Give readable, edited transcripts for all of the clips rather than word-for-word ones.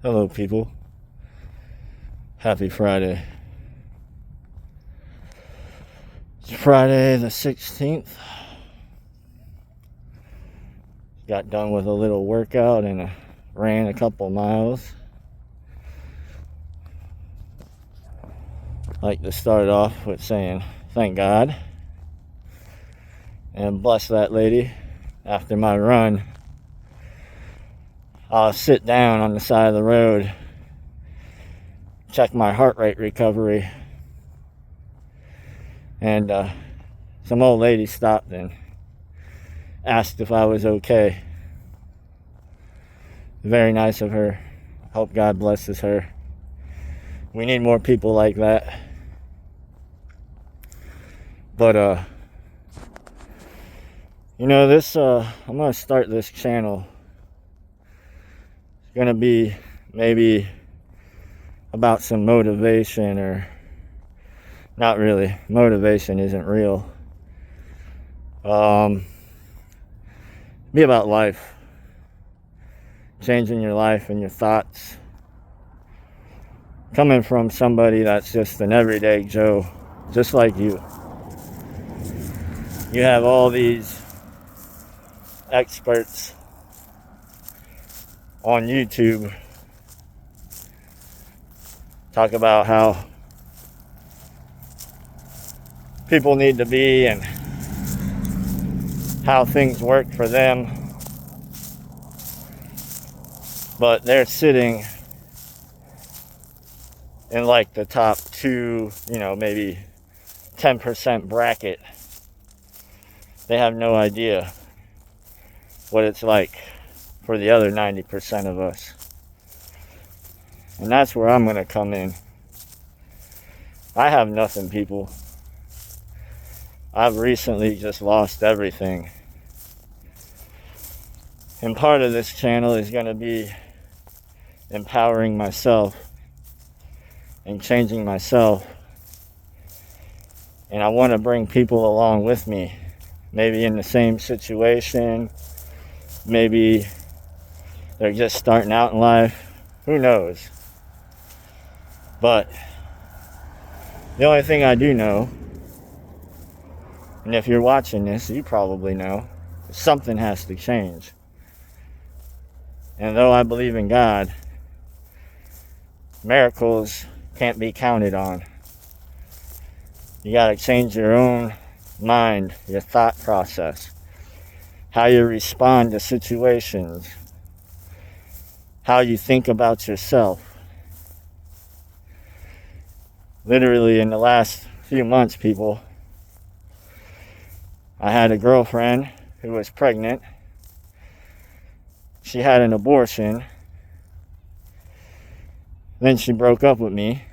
Hello, people. Happy Friday. It's Friday the 16th. Got done with a little workout and ran a couple miles. I'd like to start off with saying thank God and bless that lady. After my run, I'll sit down on the side of the road, check my heart rate recovery, and some old lady stopped and asked if I was okay. Very nice of her. Hope God blesses her. We need more people like that. But this I'm gonna start this channel. It's gonna be maybe about some motivation, or not really. Motivation isn't real. Be about life, changing your life and your thoughts. Coming from somebody that's just an everyday Joe, just like you. You have all these experts on YouTube talk about how people need to be and how things work for them, but they're sitting in like the top 2, maybe 10% bracket. They have no idea what it's like for the other 90% of us. And that's where I'm going to come in. I have nothing, people. I've recently just lost everything. And part of this channel is going to be empowering myself and changing myself. And I want to bring people along with me. Maybe in the same situation. Maybe they're just starting out in life. Who knows? But the only thing I do know, and if you're watching this, you probably know, something has to change. And though I believe in God, miracles can't be counted on. You got to change your own mind, your thought process, how you respond to situations, how you think about yourself. Literally in the last few months, people, I had a girlfriend who was pregnant. She had an abortion. Then she broke up with me.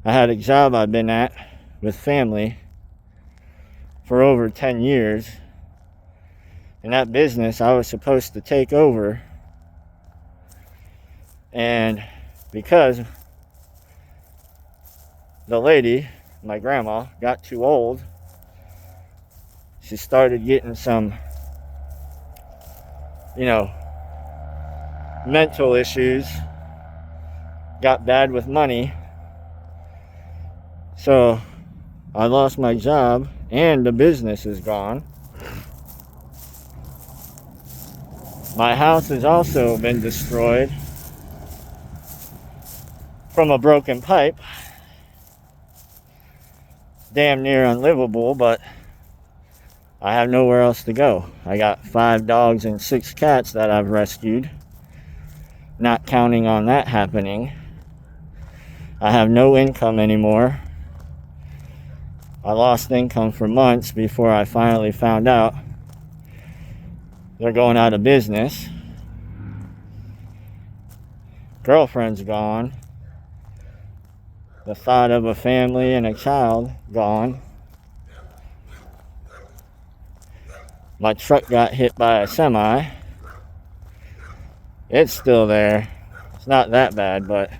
I had a job I'd been at with family for over 10 years. And that business I was supposed to take over. And because the lady, my grandma, got too old, she started getting some, mental issues, got bad with money. So I lost my job and the business is gone. My house has also been destroyed from a broken pipe. Damn near unlivable, but I have nowhere else to go. I got 5 dogs and 6 cats that I've rescued. Not counting on that happening. I have no income anymore. I lost income for months before I finally found out they're going out of business. Girlfriend's gone. The thought of a family and a child gone. My truck got hit by a semi. It's still there. It's not that bad, but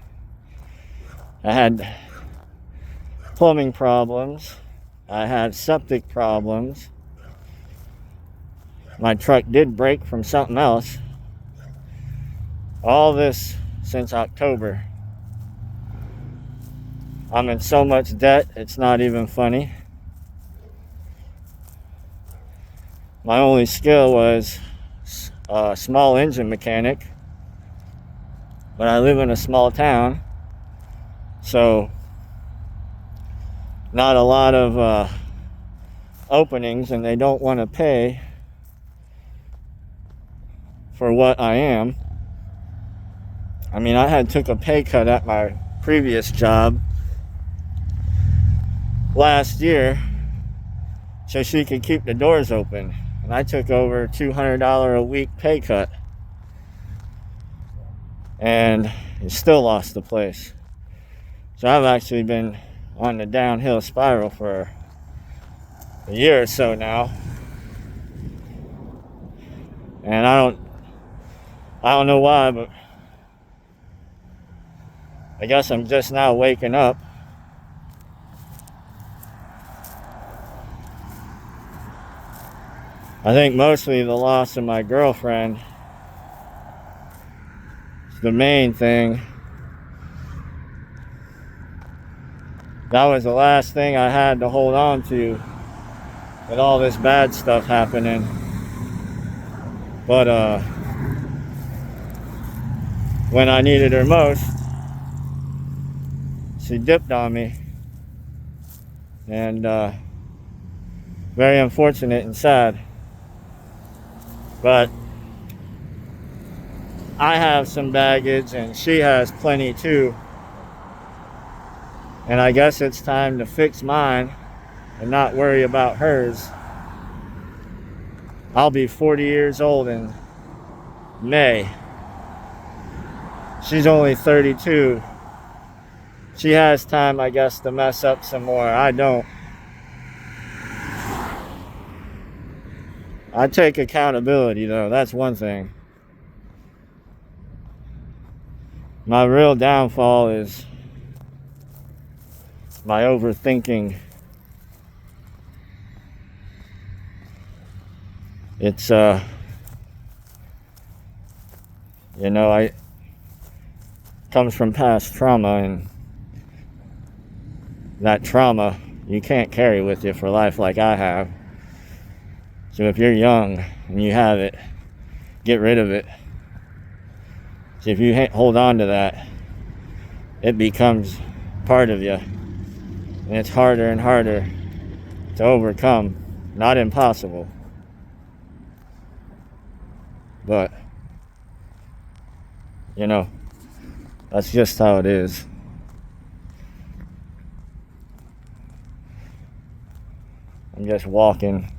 I had plumbing problems. I had septic problems. My truck did break from something else. All this since October. I'm in so much debt, it's not even funny. My only skill was a small engine mechanic, but I live in a small town, so not a lot of openings, and they don't want to pay for what I am. I mean, I had took a pay cut at my previous job last year so she could keep the doors open, and I took over $200 a week pay cut, and it still lost the place. So I've actually been on the downhill spiral for a year or so now, and I don't know why, but I guess I'm just now waking up. I think mostly the loss of my girlfriend is the main thing. That was the last thing I had to hold on to with all this bad stuff happening. But when I needed her most, she dipped on me. And very unfortunate and sad. But I have some baggage and she has plenty too. And I guess it's time to fix mine and not worry about hers. I'll be 40 years old in May. She's only 32. She has time, I guess, to mess up some more. I don't. I take accountability, though. That's one thing. My real downfall is my overthinking. It's I comes from past trauma, and that trauma you can't carry with you for life like I have. So if you're young and you have it, get rid of it. So if you hold on to that, it becomes part of you, and it's harder and harder to overcome. Not impossible, but that's just how it is. I'm just walking.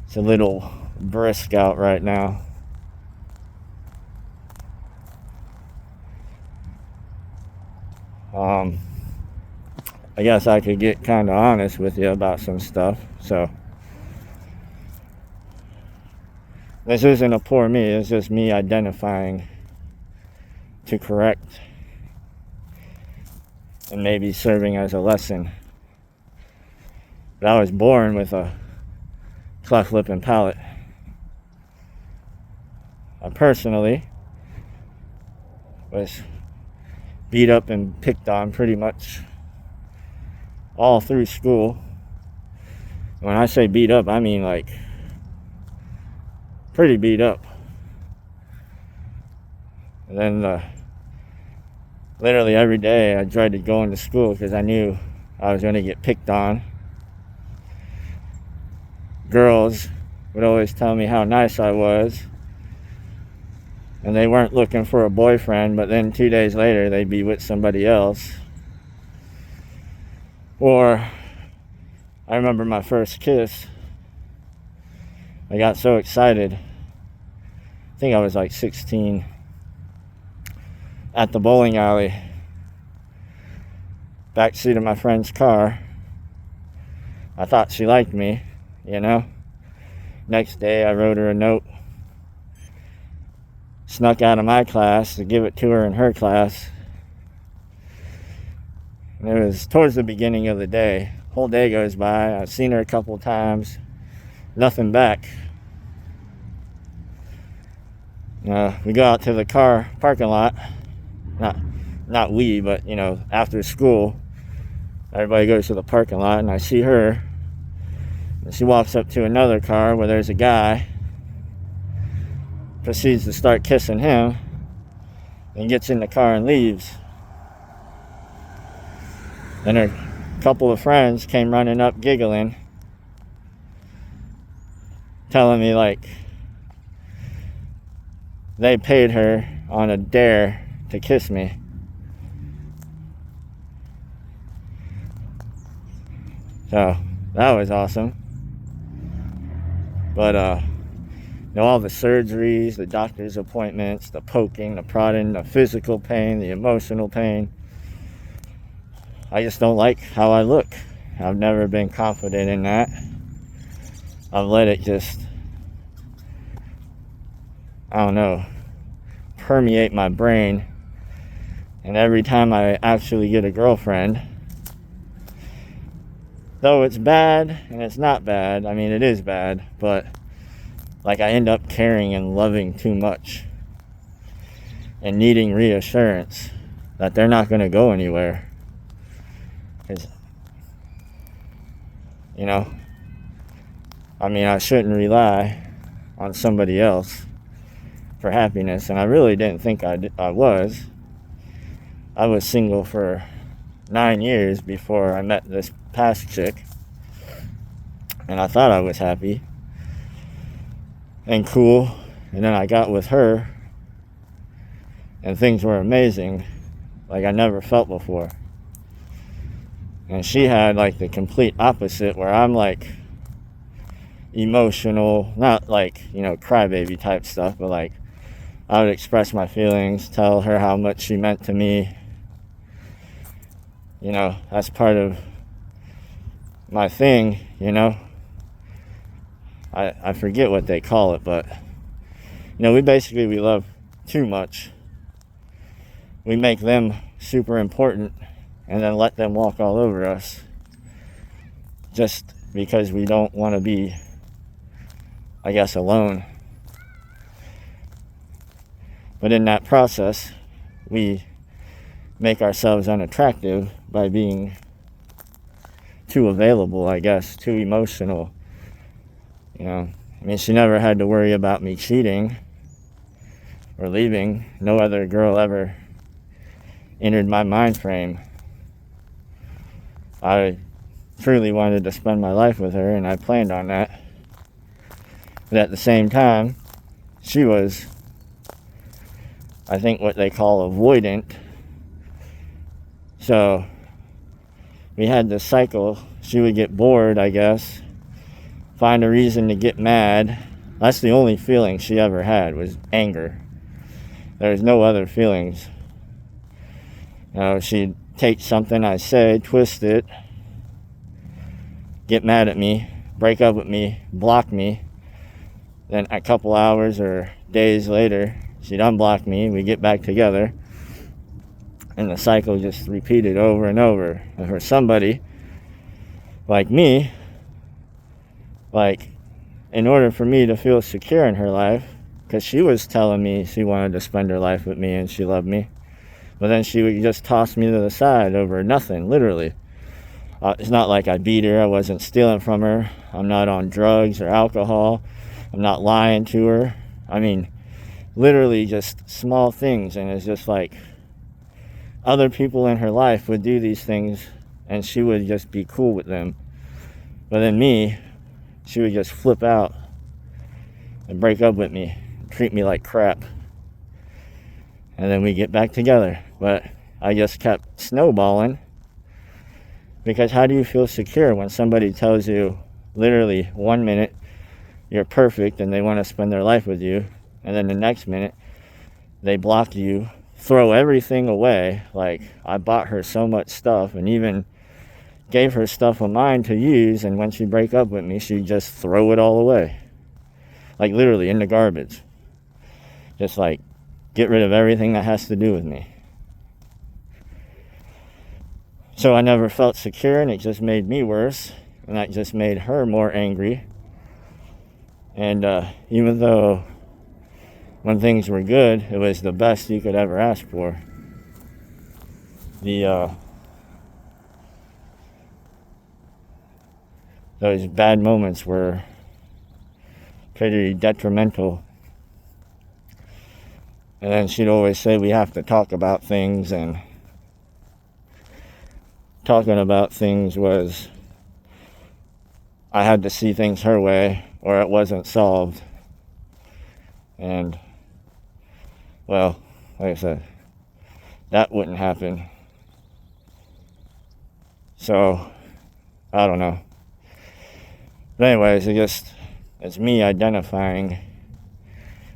It's a little brisk out right now. I guess I could get kind of honest with you about some stuff. So this isn't a poor me, it's just me identifying to correct and maybe serving as a lesson. But I was born with a cleft lip and palate. I personally was beat up and picked on pretty much all through school. When I say beat up, I mean like pretty beat up. And then literally every day I tried to go into school because I knew I was going to get picked on. Girls would always tell me how nice I was, and they weren't looking for a boyfriend, but then 2 days later they'd be with somebody else. Or I remember my first kiss. I got so excited. I think I was like 16, at the bowling alley, backseat of my friend's car. I thought she liked me, Next day I wrote her a note, snuck out of my class to give it to her in her class. And it was towards the beginning of the day. Whole day goes by. I've seen her a couple times. nothing back. We go out to the car parking lot. Not we, but after school, everybody goes to the parking lot, and I see her. And she walks up to another car where there's a guy, proceeds to start kissing him, and gets in the car and leaves. And her couple of friends came running up giggling, telling me like they paid her on a dare to kiss me. So that was awesome. But all the surgeries, the doctor's appointments, the poking, the prodding, the physical pain, the emotional pain, I just don't like how I look. I've never been confident in that. I've let it just, permeate my brain. And every time I actually get a girlfriend, though it's bad and it's not bad, it is bad, but like I end up caring and loving too much and needing reassurance that they're not going to go anywhere. Because, I shouldn't rely on somebody else for happiness, and I really didn't think I was. I was single for 9 years before I met this past chick, and I thought I was happy and cool, and then I got with her, and things were amazing, like I never felt before. And she had like the complete opposite, where I'm like emotional, not like crybaby type stuff, but like I would express my feelings, tell her how much she meant to me. That's part of my thing, I forget what they call it, but we love too much. We make them super important and then let them walk all over us just because we don't want to be, alone. But in that process, we make ourselves unattractive by being too available, too emotional. She never had to worry about me cheating or leaving. No other girl ever entered my mind frame. I truly wanted to spend my life with her, and I planned on that. But at the same time, she was, what they call avoidant. So we had this cycle. She would get bored, find a reason to get mad. That's the only feeling she ever had, was anger. There was no other feelings. She'd take something I said, twist it, get mad at me, break up with me, block me. Then a couple hours or days later, she'd unblock me, we get back together. And the cycle just repeated over and over. And for somebody like me, in order for me to feel secure in her life, because she was telling me she wanted to spend her life with me and she loved me, but then she would just toss me to the side over nothing, literally. It's not like I beat her, I wasn't stealing from her, I'm not on drugs or alcohol, I'm not lying to her. Literally just small things, and it's just like other people in her life would do these things and she would just be cool with them. But then me, she would just flip out and break up with me, treat me like crap. And then we get back together. But I just kept snowballing, because how do you feel secure when somebody tells you literally 1 minute you're perfect and they want to spend their life with you, and then the next minute they block you, throw everything away? Like, I bought her so much stuff and even gave her stuff of mine to use, and when she'd break up with me, she'd just throw it all away. Like, literally in the garbage. Just like, get rid of everything that has to do with me. So I never felt secure, and it just made me worse, and that just made her more angry. And even though when things were good, it was the best you could ever ask for, those bad moments were pretty detrimental. And then she'd always say we have to talk about things, and talking about things was I had to see things her way or it wasn't solved. And, well, like I said, that wouldn't happen. So, I don't know. But anyways, it's me identifying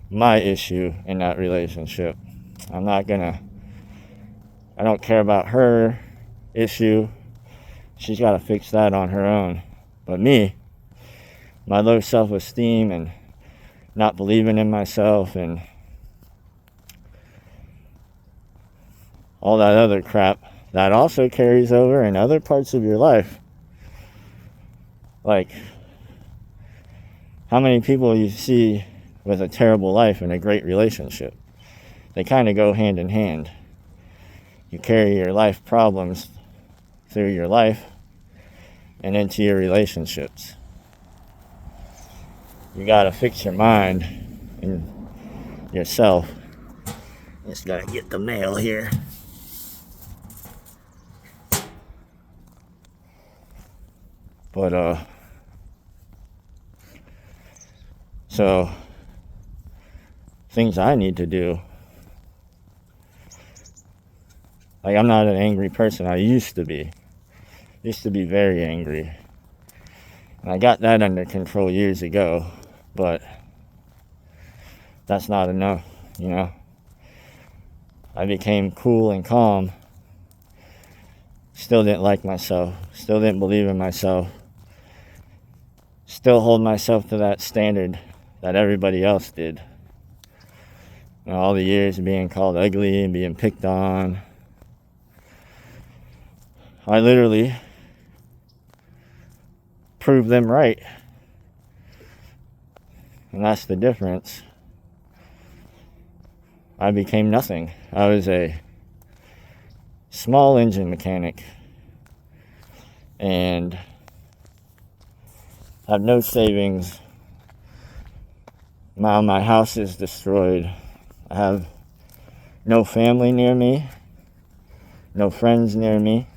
my issue in that relationship. I don't care about her issue. She's got to fix that on her own. But me, my low self-esteem and not believing in myself and all that other crap, that also carries over in other parts of your life. Like, how many people you see with a terrible life and a great relationship? They kind of go hand in hand. You carry your life problems through your life and into your relationships. You gotta fix your mind and yourself. Just gotta get the mail here. But so things I need to do. Like, I'm not an angry person. I used to be very angry. And I got that under control years ago, but that's not enough, you know? I became cool and calm. Still didn't like myself. Still didn't believe in myself. Still hold myself to that standard that everybody else did. You know, all the years of being called ugly and being picked on. I literally proved them right. And that's the difference. I became nothing. I was a small engine mechanic and have no savings. Now my house is destroyed. I have no family near me, no friends near me.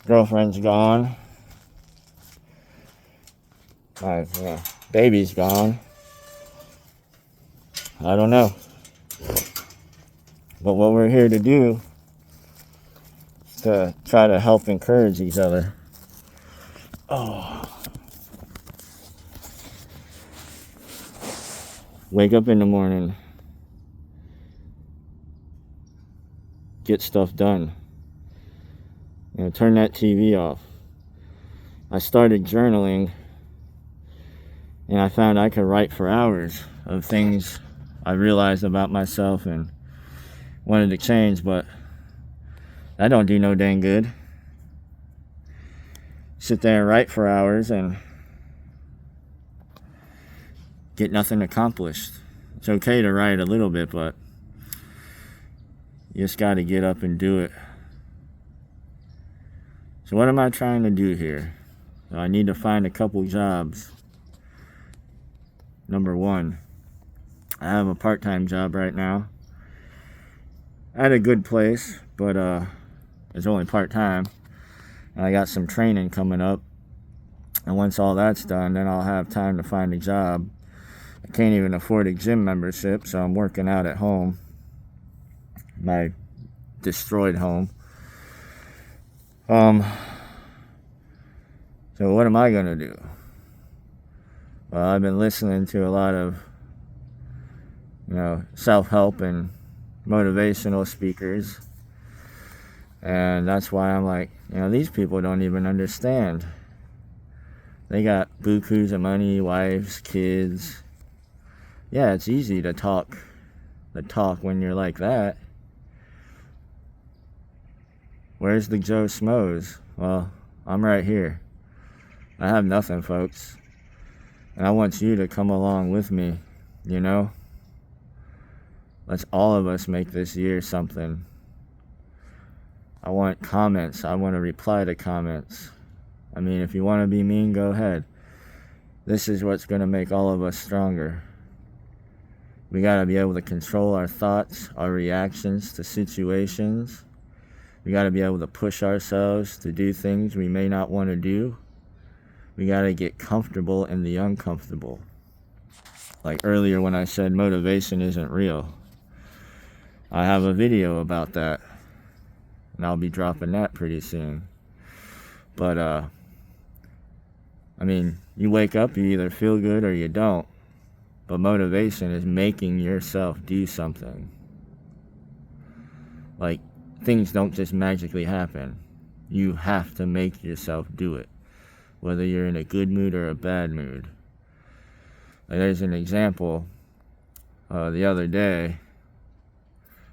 Girlfriend's gone. My baby's gone. I don't know. But what we're here to do is to try to help encourage each other. Wake up in the morning. Get stuff done. You know, turn that TV off. I started journaling, and I found I could write for hours of things I realized about myself and wanted to change, but that don't do no dang good. Sit there and write for hours and get nothing accomplished. It's okay to write a little bit, but you just got to get up and do it. So what am I trying to do here? I need to find a couple jobs. Number one, I have a part-time job right now at a good place, but it's only part-time. I got some training coming up, and once all that's done, then I'll have time to find a job. I can't even afford a gym membership, so I'm working out at home, my destroyed home. So what am I gonna do? Well, I've been listening to a lot of, self-help and motivational speakers, and that's why I'm like, these people don't even understand. They got bukus of money, wives, kids. Yeah, it's easy to talk when you're like that. Where's the Joe Schmoes? Well, I'm right here. I have nothing, folks. And I want you to come along with me, you know? Let's all of us make this year something. I want comments. I want to reply to comments. I mean, if you want to be mean, go ahead. This is what's going to make all of us stronger. We got to be able to control our thoughts, our reactions to situations. We got to be able to push ourselves to do things we may not want to do. We got to get comfortable in the uncomfortable. Like earlier when I said motivation isn't real. I have a video about that. And I'll be dropping that pretty soon. But, I mean, you wake up, you either feel good or you don't. But motivation is making yourself do something. Like, things don't just magically happen. You have to make yourself do it. Whether you're in a good mood or a bad mood. Like, there's an example the other day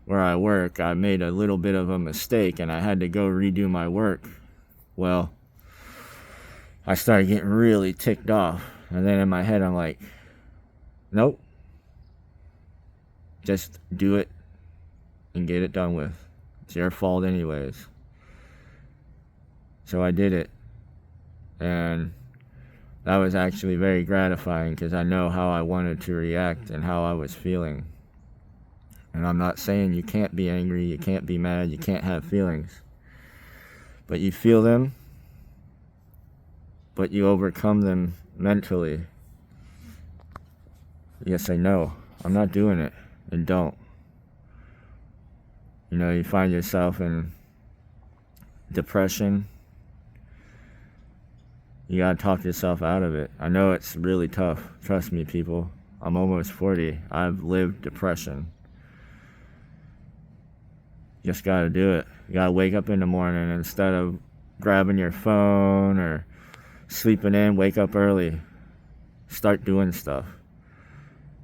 where I work. I made a little bit of a mistake and I had to go redo my work. Well, I started getting really ticked off. And then in my head, I'm like, nope. Just do it and get it done with. It's your fault anyways. So I did it. And that was actually very gratifying because I know how I wanted to react and how I was feeling. And I'm not saying you can't be angry, you can't be mad, you can't have feelings. But you feel them, but you overcome them mentally. You say, no, I'm not doing it, and don't. You know, you find yourself in depression. You gotta talk yourself out of it. I know it's really tough. Trust me, people. I'm almost 40. I've lived depression. You just gotta do it. You gotta wake up in the morning instead of grabbing your phone or sleeping in, wake up early. Start doing stuff.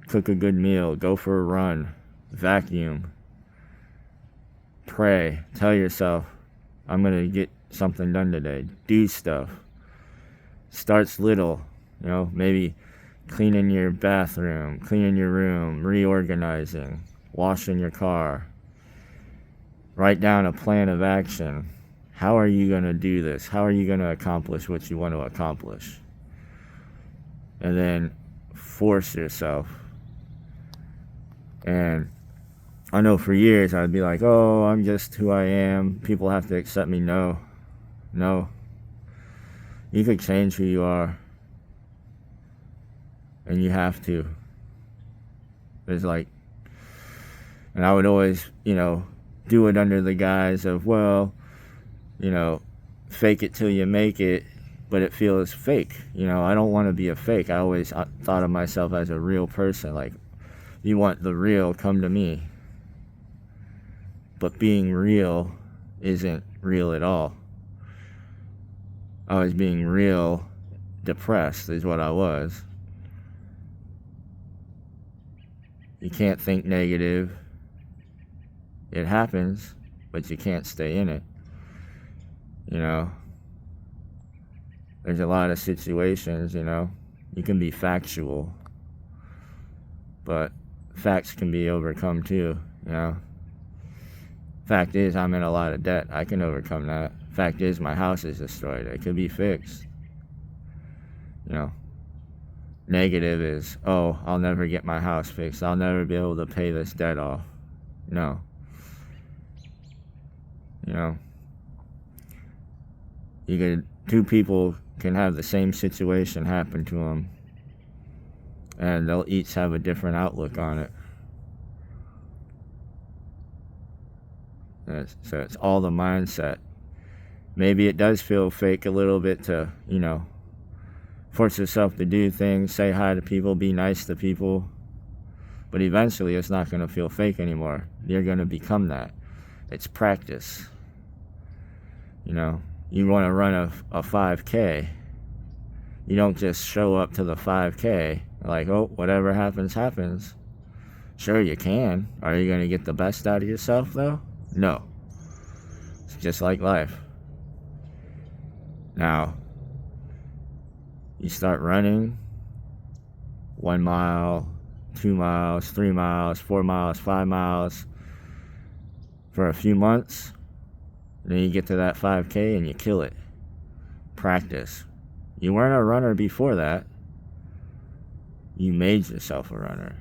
Cook a good meal. Go for a run. Vacuum. Pray. Tell yourself, I'm gonna get something done today. Do stuff. Starts little, you know, maybe cleaning your bathroom, cleaning your room, reorganizing, washing your car. Write down a plan of action. How are you going to do this? How are you going to accomplish what you want to accomplish? And then force yourself. And I know for years I'd be like, oh, I'm just who I am. People have to accept me. No. You could change who you are. And you have to. There's like, and I would always, you know, do it under the guise of, well, you know, fake it till you make it, but it feels fake. You know, I don't want to be a fake. I always thought of myself as a real person. Like, you want the real, come to me. But being real isn't real at all. I was being real depressed is what I was. You can't think negative. It happens, but you can't stay in it. You know, there's a lot of situations, you know, you can be factual, but facts can be overcome too, you know. Fact is, I'm in a lot of debt. I can overcome that. Fact is, my house is destroyed. It could be fixed. You know, negative is, oh, I'll never get my house fixed. I'll never be able to pay this debt off. No. You know, two people can have the same situation happen to them, and they'll each have a different outlook on it. So it's all the mindset. Maybe it does feel fake a little bit to, you know, force yourself to do things, say hi to people, be nice to people. But eventually it's not going to feel fake anymore. You're going to become that. It's practice. You know, you want to run a 5K. You don't just show up to the 5K like, oh, whatever happens, happens. Sure, you can. Are you going to get the best out of yourself, though? No. It's just like life. Now, You start running 1 mile, 2 miles, 3 miles, 4 miles, 5 miles for a few months. Then you get to that 5K and you kill it. Practice. You weren't a runner before that. You made yourself a runner.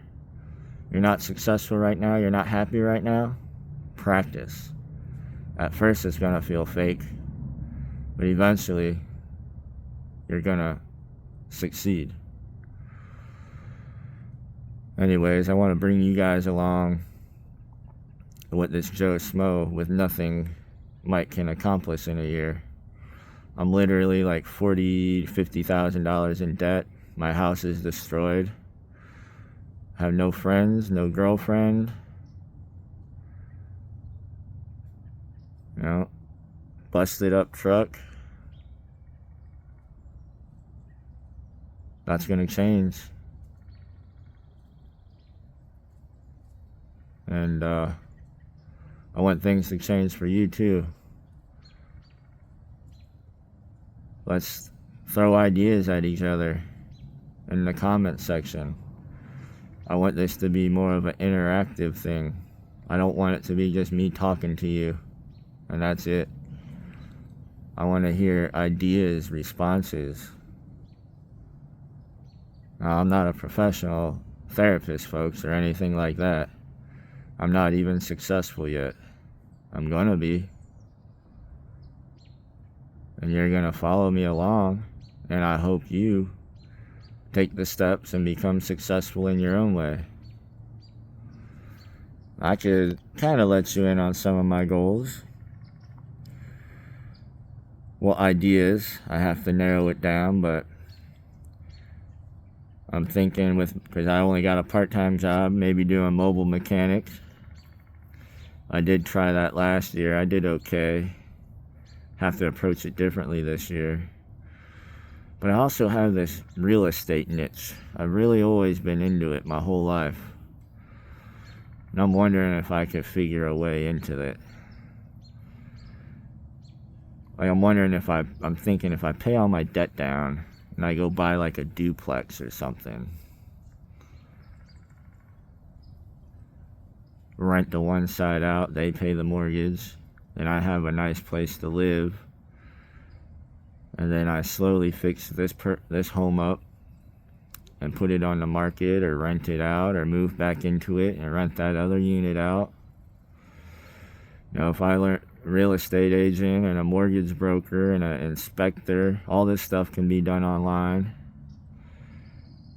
You're not successful right now. You're not happy right now. Practice. At first it's going to feel fake, but eventually you're going to succeed. Anyways, I want to bring you guys along what this Joe Smo with nothing Mike can accomplish in a year. I'm literally like $50,000 in debt. My house is destroyed. I have no friends, no girlfriend. You know, busted up truck. That's gonna change. And I want things to change for you too. Let's throw ideas at each other in the comment section. I want this to be more of an interactive thing. I don't want it to be just me talking to you and that's it. I want to hear ideas, responses. Now, I'm not a professional therapist, folks, or anything like that. I'm not even successful yet. I'm gonna be. And you're gonna follow me along, and I hope you take the steps and become successful in your own way. I could kind of let you in on some of my goals. Well, ideas, I have to narrow it down, but I'm thinking because I only got a part-time job, maybe doing mobile mechanics. I did try that last year. I did okay. Have to approach it differently this year. But I also have this real estate niche. I've really always been into it my whole life. And I'm wondering if I could figure a way into it. Like, I'm wondering I'm thinking if I pay all my debt down and I go buy like a duplex or something. Rent the one side out, they pay the mortgage, and I have a nice place to live. And then I slowly fix this home up and put it on the market or rent it out or move back into it and rent that other unit out. You know, if I learn real estate agent and a mortgage broker and an inspector, all this stuff can be done online.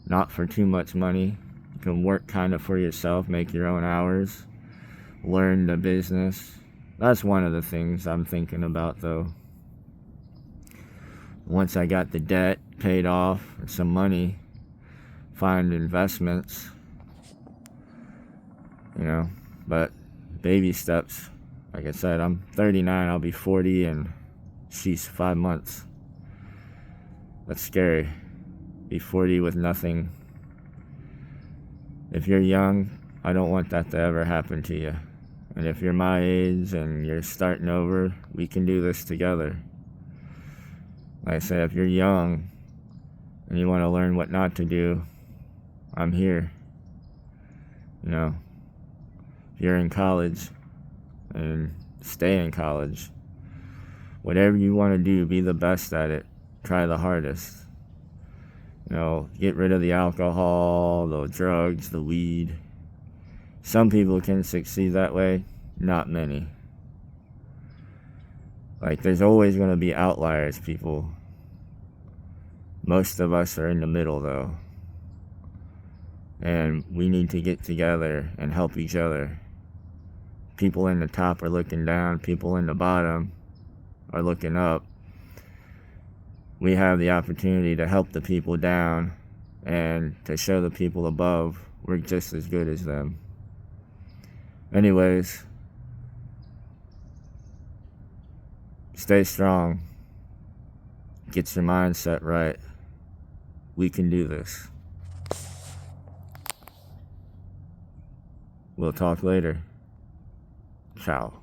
Not for too much money. You can work kind of for yourself, make your own hours, learn the business. That's one of the things I'm thinking about though. Once I got the debt paid off, some money, find investments, you know, but baby steps. Like I said, I'm 39, I'll be 40 in 5 months. That's scary. Be 40 with nothing. If you're young, I don't want that to ever happen to you. And if you're my age and you're starting over, we can do this together. Like I said, if you're young and you want to learn what not to do, I'm here. You know, if you're in college and stay in college, whatever you want to do, be the best at it. Try the hardest. You know, get rid of the alcohol, the drugs, the weed. Some people can succeed that way, not many. Like, there's always going to be outliers, people. Most of us are in the middle, though. And we need to get together and help each other. People in the top are looking down. People in the bottom are looking up. We have the opportunity to help the people down and to show the people above we're just as good as them. Anyways, stay strong. Get your mindset right. We can do this. We'll talk later. Ciao.